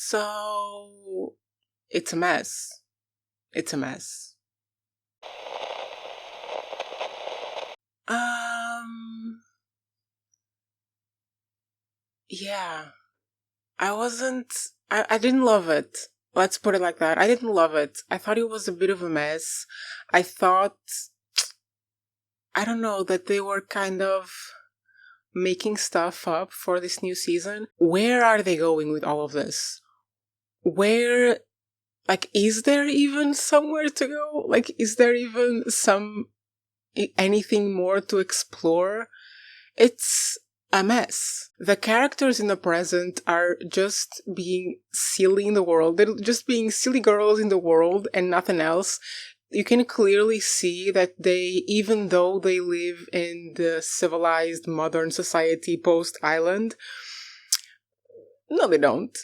So it's a mess. It's a mess. Um, yeah. I didn't love it. Let's put it like that. I didn't love it. I thought it was a bit of a mess. I thought, I don't know, that they were kind of making stuff up for this new season. Where are they going with all of this? Where, like, is there even somewhere to go? Like, is there even anything more to explore? It's a mess. The characters in the present are just being silly in the world. They're just being silly girls in the world and nothing else. You can clearly see that they, even though they live in the civilized modern society post-island, no they don't.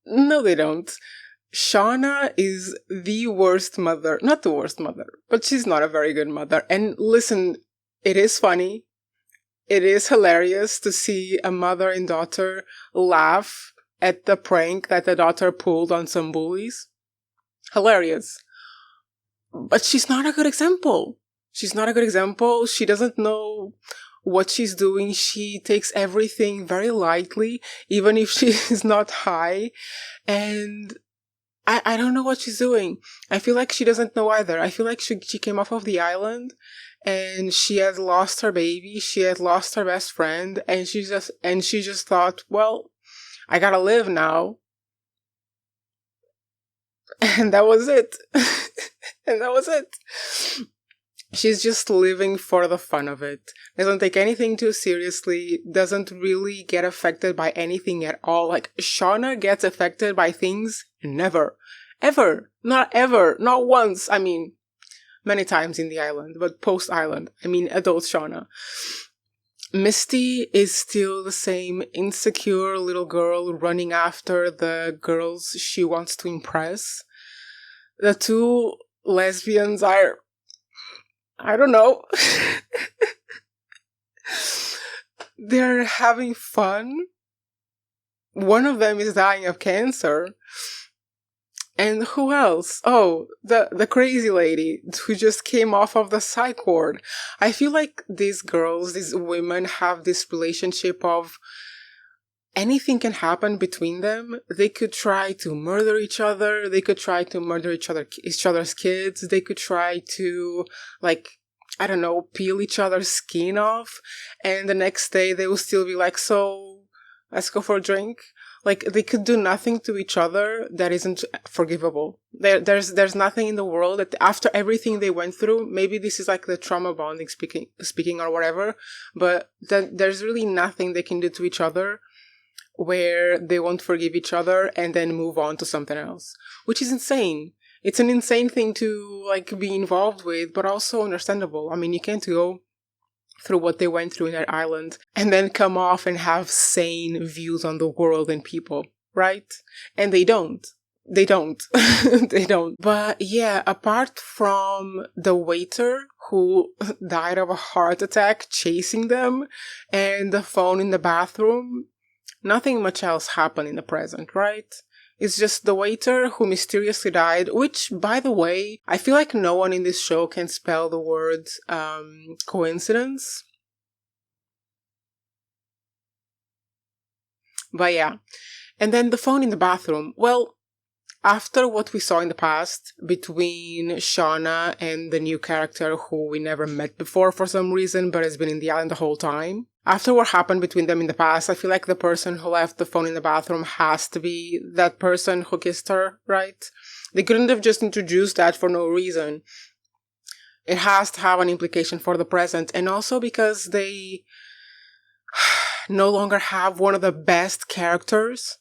No they don't. Shauna is the worst mother. Not the worst mother, but she's not a very good mother. And listen, it is funny. It is hilarious to see a mother and daughter laugh at the prank that the daughter pulled on some bullies. Hilarious. But she's not a good example. She's not a good example. She doesn't know what she's doing. She takes everything very lightly, even if she is not high. And I don't know what she's doing. I feel like she doesn't know either. I feel like she came off of the island and she had lost her baby. She had lost her best friend, and she just thought, well, I gotta live now. And that was it. And that was it. She's just living for the fun of it. Doesn't take anything too seriously. Doesn't really get affected by anything at all. Like, Shauna gets affected by things? Never. Ever. Not ever. Not once. I mean, many times in the island, but post-island. I mean, adult Shauna. Misty is still the same insecure little girl running after the girls she wants to impress. The two lesbians are, I don't know. They're having fun. One of them is dying of cancer. And who else? Oh, the crazy lady who just came off of the psych ward. I feel like these girls, these women have this relationship of anything can happen between them. They could try to murder each other. They could try to murder each other's kids. They could try to, like, I don't know, peel each other's skin off. And the next day they will still be like, so let's go for a drink. Like, they could do nothing to each other that isn't forgivable. There's nothing in the world that after everything they went through, maybe this is like the trauma bonding speaking or whatever, but there's really nothing they can do to each other where they won't forgive each other and then move on to something else, which is insane. It's an insane thing to, like, be involved with, but also understandable. I mean, you can't go through what they went through in that island and then come off and have sane views on the world and people, right? And they don't. They don't. They don't. But yeah, apart from the waiter who died of a heart attack chasing them and the phone in the bathroom, nothing much else happened in the present, right? It's just the waiter who mysteriously died, which, by the way, I feel like no one in this show can spell the word coincidence. But yeah. And then the phone in the bathroom. Well, after what we saw in the past between Shauna and the new character who we never met before for some reason, but has been in the island the whole time, after what happened between them in the past, I feel like the person who left the phone in the bathroom has to be that person who kissed her, right? They couldn't have just introduced that for no reason. It has to have an implication for the present, and also because they no longer have one of the best characters.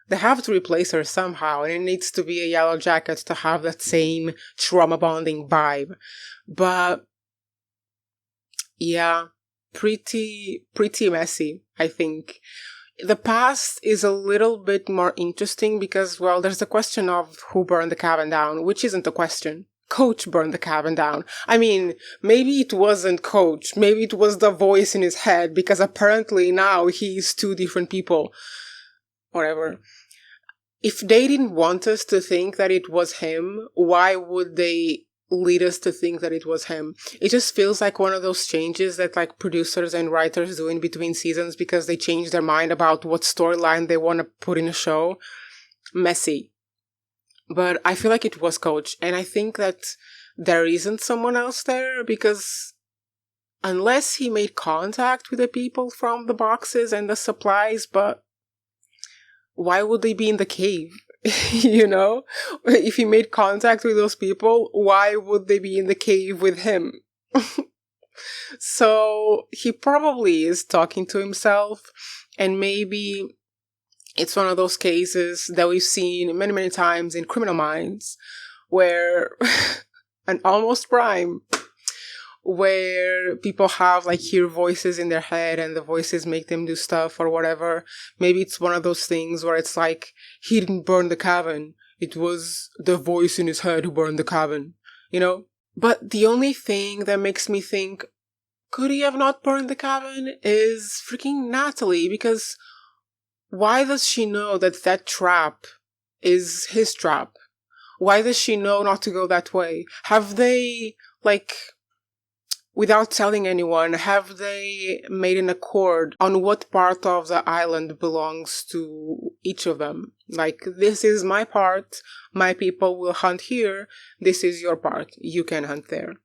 They have to replace her somehow, and it needs to be a Yellowjacket to have that same trauma bonding vibe. But yeah, pretty messy, I think. The past is a little bit more interesting because, well, there's the question of who burned the cabin down, which isn't a question. Coach burned the cabin down. I mean, maybe it wasn't Coach. Maybe it was the voice in his head, because apparently now he's two different people. Whatever. if they didn't want us to think that it was him, why would they lead us to think that it was him? It just feels like one of those changes that like producers and writers do in between seasons because they change their mind about what storyline they want to put in a show. Messy. But I feel like it was Coach, and I think that there isn't someone else there because unless he made contact with the people from the boxes and the supplies, but why would they be in the cave? You know? If he made contact with those people, why would they be in the cave with him? So he probably is talking to himself, and maybe it's one of those cases that we've seen many, many times in Criminal Minds, where an almost prime, where people have like hear voices in their head and the voices make them do stuff or whatever. Maybe it's one of those things where it's like he didn't burn the cabin, it was the voice in his head who burned the cabin, you know? But the only thing that makes me think, could he have not burned the cabin, is freaking Natalie, because why does she know that that trap is his trap? Why does she know not to go that way? Have they, like, without telling anyone, have they made an accord on what part of the island belongs to each of them? Like, this is my part, my people will hunt here, this is your part, you can hunt there.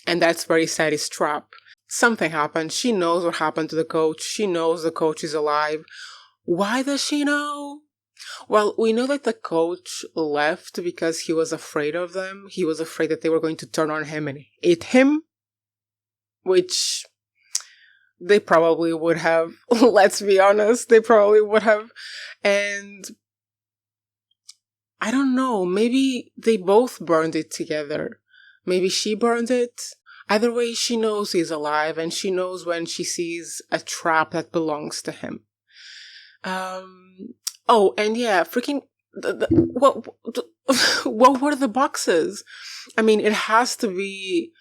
And that's where he set his trap. Something happened, she knows what happened to the coach, she knows the coach is alive. Why does she know? Well, we know that the coach left because he was afraid of them. He was afraid that they were going to turn on him and eat him. Which they probably would have. Let's be honest, they probably would have. And I don't know, maybe they both burned it together. Maybe she burned it. Either way, she knows he's alive, and she knows when she sees a trap that belongs to him. Oh, and yeah, freaking, what were the boxes? I mean, it has to be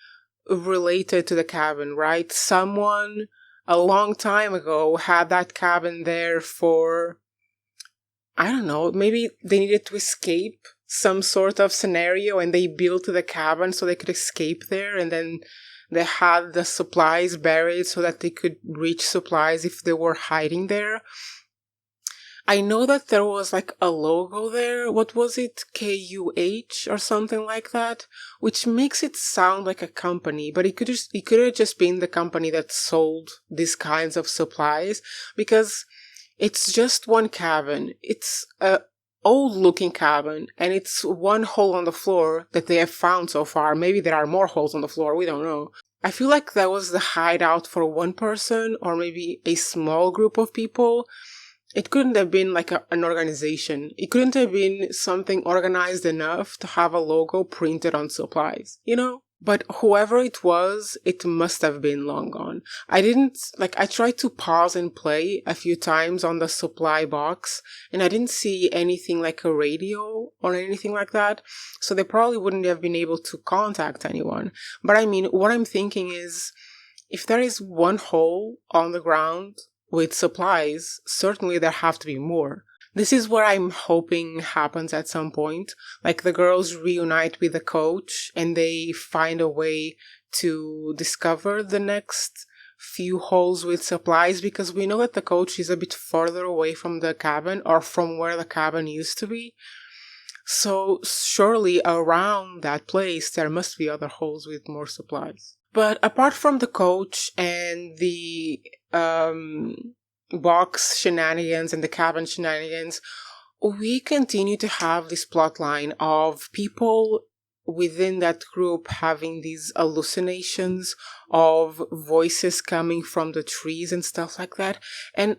related to the cabin, right? Someone a long time ago had that cabin there for, I don't know, maybe they needed to escape some sort of scenario and they built the cabin so they could escape there, and then they had the supplies buried so that they could reach supplies if they were hiding there. I know that there was like a logo there. What was it? KUH or something like that, which makes it sound like a company, but it could have just been the company that sold these kinds of supplies, because it's just one cabin. It's a old looking cabin, and it's one hole on the floor that they have found so far. Maybe there are more holes on the floor, we don't know. I feel like that was the hideout for one person or maybe a small group of people. It couldn't have been like an organization. It couldn't have been something organized enough to have a logo printed on supplies, you know? But whoever it was, it must have been long gone. I tried to pause and play a few times on the supply box, and I didn't see anything like a radio or anything like that, so they probably wouldn't have been able to contact anyone. But I mean, what I'm thinking is, if there is one hole on the ground with supplies, certainly there have to be more. This is what I'm hoping happens at some point. Like, the girls reunite with the coach and they find a way to discover the next few holes with supplies, because we know that the coach is a bit further away from the cabin, or from where the cabin used to be. So surely around that place there must be other holes with more supplies. But apart from the coach and the box shenanigans and the cabin shenanigans, we continue to have this plot line of people within that group having these hallucinations of voices coming from the trees and stuff like that. And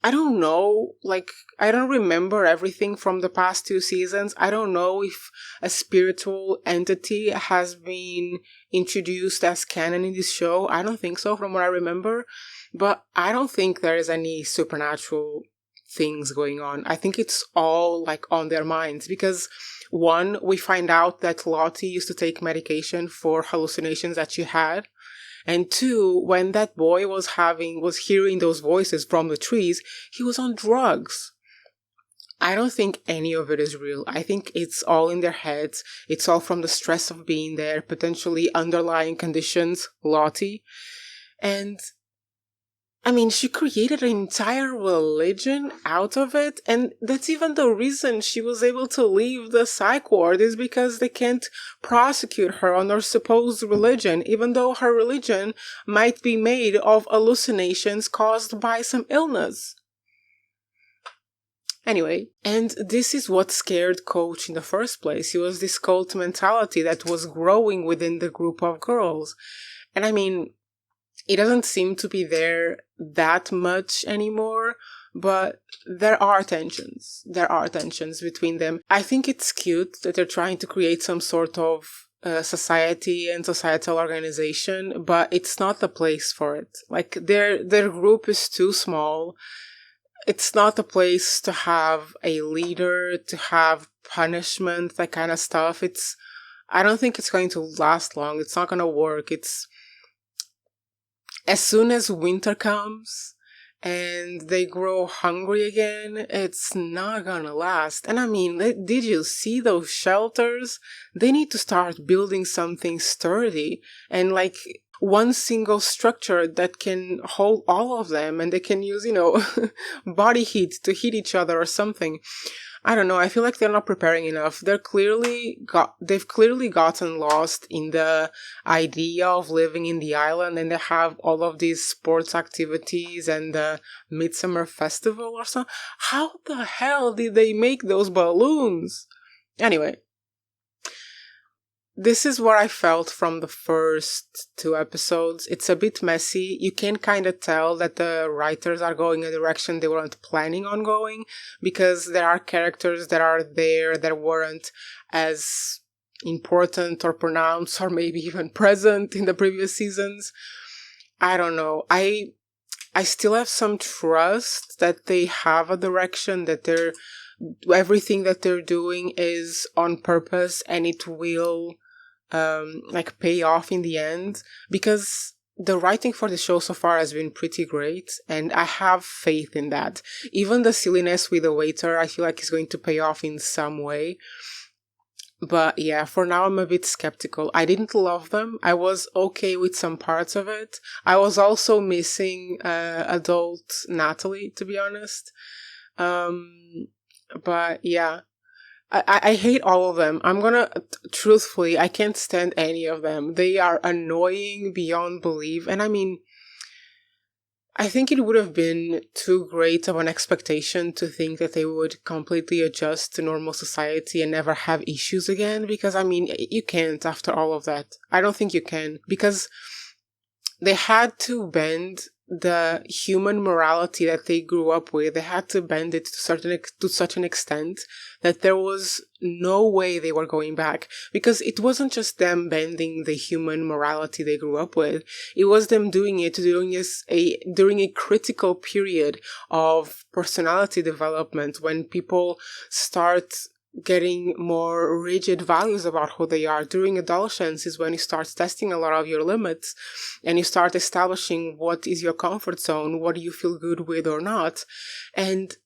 I don't know, like, I don't remember everything from the past 2 seasons. I don't know if a spiritual entity has been introduced as canon in this show. I don't think so, from what I remember. But I don't think there is any supernatural things going on. I think it's all, like, on their minds. Because, one, we find out that Lottie used to take medication for hallucinations that she had. And 2, when that boy was hearing those voices from the trees, he was on drugs. I don't think any of it is real. I think it's all in their heads. It's all from the stress of being there, potentially underlying conditions, lottie. And I mean, she created an entire religion out of it, and that's even the reason she was able to leave the psych ward, is because they can't prosecute her on her supposed religion, even though her religion might be made of hallucinations caused by some illness. Anyway, and this is what scared Coach in the first place. It was this cult mentality that was growing within the group of girls. And I mean, it doesn't seem to be there that much anymore, but there are tensions. There are tensions between them. I think it's cute that they're trying to create some sort of society and societal organization, but it's not the place for it. Like, their group is too small. It's not the place to have a leader, to have punishment, that kind of stuff. I don't think it's going to last long. It's not going to work. As soon as winter comes and they grow hungry again, it's not gonna last. And I mean, did you see those shelters? They need to start building something sturdy and like one single structure that can hold all of them, and they can use, body heat to heat each other or something. I don't know. I feel like they're not preparing enough. They've clearly gotten lost in the idea of living in the island, and they have all of these sports activities and the midsommer festival or something. How the hell did they make those balloons? Anyway, this is what I felt from the first 2 episodes. It's a bit messy. You can kind of tell that the writers are going in a direction they weren't planning on going, because there are characters that are there that weren't as important or pronounced or maybe even present in the previous seasons. I don't know. I still have some trust that they have a direction, that everything that they're doing is on purpose and it will pay off in the end, because the writing for the show so far has been pretty great, and I have faith in that. Even the silliness with the waiter, I feel like is going to pay off in some way. But yeah, for now I'm a bit skeptical. I didn't love them. I was okay with some parts of it. I was also missing adult Natalie, to be honest. But yeah, I hate all of them. Truthfully, I can't stand any of them. They are annoying beyond belief. And I mean, I think it would have been too great of an expectation to think that they would completely adjust to normal society and never have issues again. Because I mean, you can't after all of that. I don't think you can. Because they had to bend the human morality that they grew up with. They had to bend it to such an extent that there was no way they were going back. Because it wasn't just them bending the human morality they grew up with. It was them doing it during a critical period of personality development, when people start getting more rigid values about who they are. During adolescence is when you start testing a lot of your limits, and you start establishing what is your comfort zone, what do you feel good with or not. And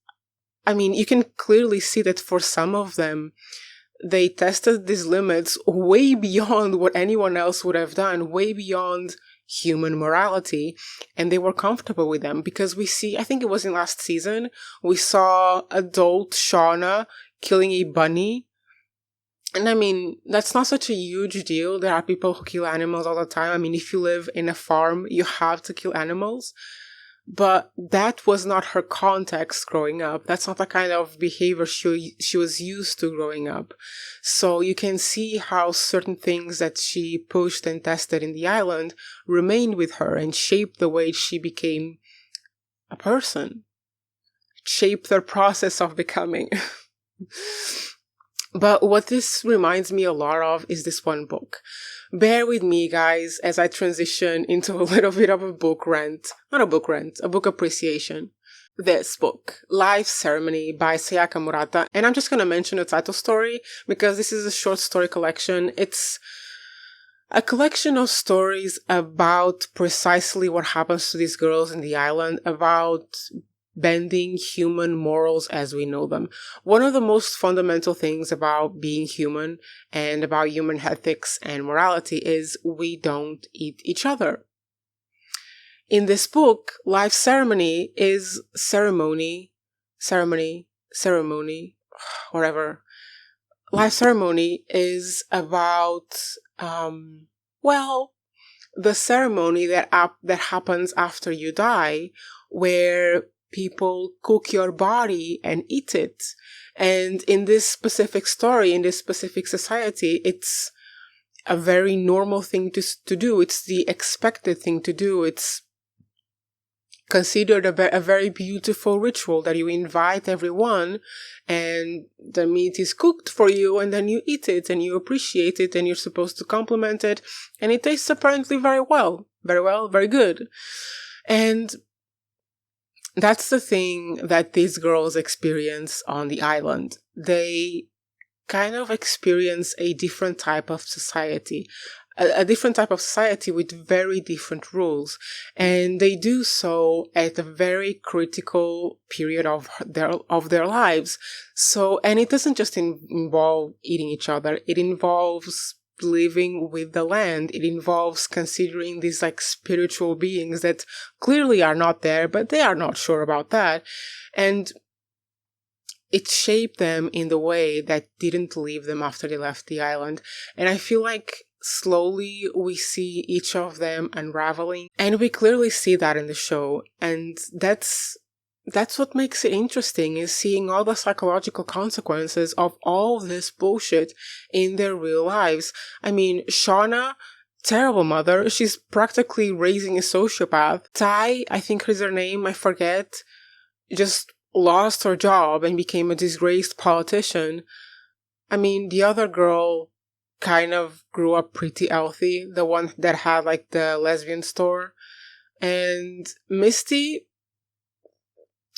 I mean, you can clearly see that for some of them, they tested these limits way beyond what anyone else would have done, way beyond human morality, and they were comfortable with them. Because I think it was in last season, we saw adult Shauna killing a bunny. And I mean, that's not such a huge deal. There are people who kill animals all the time. I mean, if you live in a farm, you have to kill animals. But that was not her context growing up. That's not the kind of behavior she was used to growing up. So you can see how certain things that she pushed and tested in the island remained with her and shaped the way she became a person. Shaped their process of becoming. But what this reminds me a lot of is this one book. Bear with me, guys, as I transition into a little bit of a book rant. Not a book rant, a book appreciation. This book, Life Ceremony by Sayaka Murata. And I'm just going to mention the title story because this is a short story collection. It's a collection of stories about precisely what happens to these girls in the island, about bending human morals as we know them. One of the most fundamental things about being human and about human ethics and morality is we don't eat each other. In this book, life ceremony is ceremony, whatever. Life ceremony is about, the ceremony that happens after you die, where people cook your body and eat it. And in this specific story, in this specific society, it's a very normal thing to do. It's the expected thing to do. It's considered a very beautiful ritual that you invite everyone and the meat is cooked for you and then you eat it and you appreciate it and you're supposed to compliment it, and it tastes apparently very good. And that's the thing that these girls experience on the island. They kind of experience a different type of society. A different type of society with very different rules. And they do so at a very critical period of their lives. So, and it doesn't just involve eating each other. It involves living with the land. It involves considering these like spiritual beings that clearly are not there, but they are not sure about that. And it shaped them in the way that didn't leave them after they left the island. And I feel like slowly we see each of them unraveling, and we clearly see that in the show. And that's what makes it interesting, is seeing all the psychological consequences of all this bullshit in their real lives. I mean, Shauna, terrible mother, she's practically raising a sociopath. Ty, I think is her name, I forget, just lost her job and became a disgraced politician. I mean, the other girl kind of grew up pretty healthy, the one that had like the lesbian store. And Misty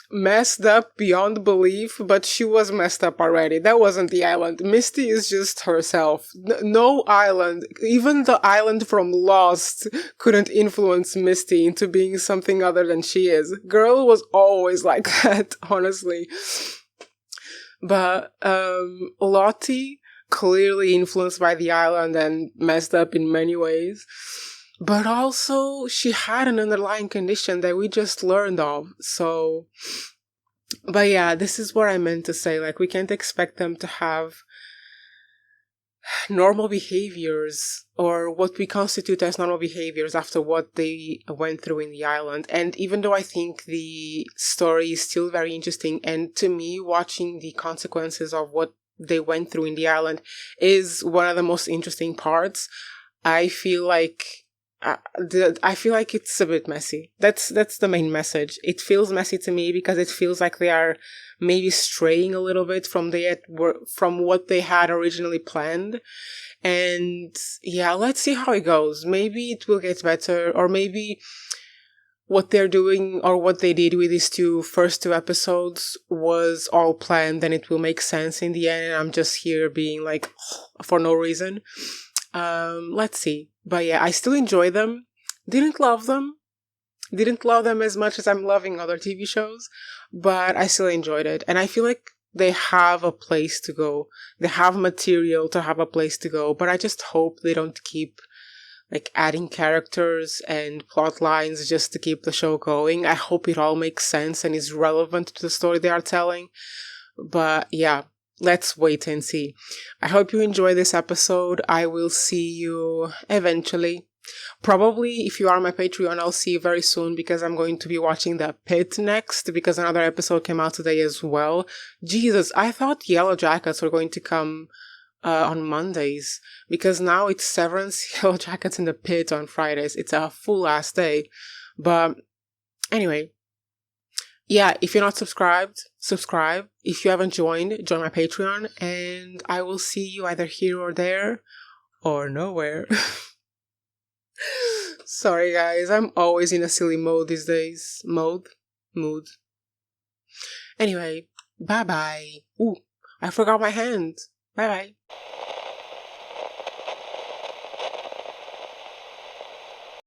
messed up beyond belief, but she was messed up already. That wasn't the island. Misty is just herself. No island, even the island from Lost, couldn't influence Misty into being something other than she is. Girl was always like that, honestly. But Lottie, clearly influenced by the island and messed up in many ways. But also, she had an underlying condition that we just learned of. So, but yeah, this is what I meant to say. Like, we can't expect them to have normal behaviors, or what we constitute as normal behaviors, after what they went through in the island. And even though I think the story is still very interesting, and to me, watching the consequences of what they went through in the island is one of the most interesting parts, I feel like it's a bit messy. That's the main message. It feels messy to me because it feels like they are maybe straying a little bit from what they had originally planned. And yeah, let's see how it goes. Maybe it will get better, or maybe what they're doing or what they did with these first two episodes was all planned and it will make sense in the end, and I'm just here being like, for no reason. Let's see. But yeah, I still enjoy them. Didn't love them as much as I'm loving other TV shows, but I still enjoyed it. And I feel like they have a place to go. They have material to have a place to go, but I just hope they don't keep like adding characters and plot lines just to keep the show going. I hope it all makes sense and is relevant to the story they are telling. But yeah, let's wait and see. I hope you enjoy this episode. I will see you eventually. Probably, if you are my Patreon, I'll see you very soon, because I'm going to be watching The Pit next, because another episode came out today as well. Jesus, I thought Yellowjackets were going to come on Mondays, because now it's Severance, Yellowjackets, and The Pit on Fridays. It's a full last day. But anyway, yeah, if you're not subscribed, subscribe. If you haven't joined, join my Patreon, and I will see you either here or there, or nowhere. Sorry guys, I'm always in a silly mode these days. Mood. Anyway, bye bye. Ooh, I forgot my hand. Bye bye.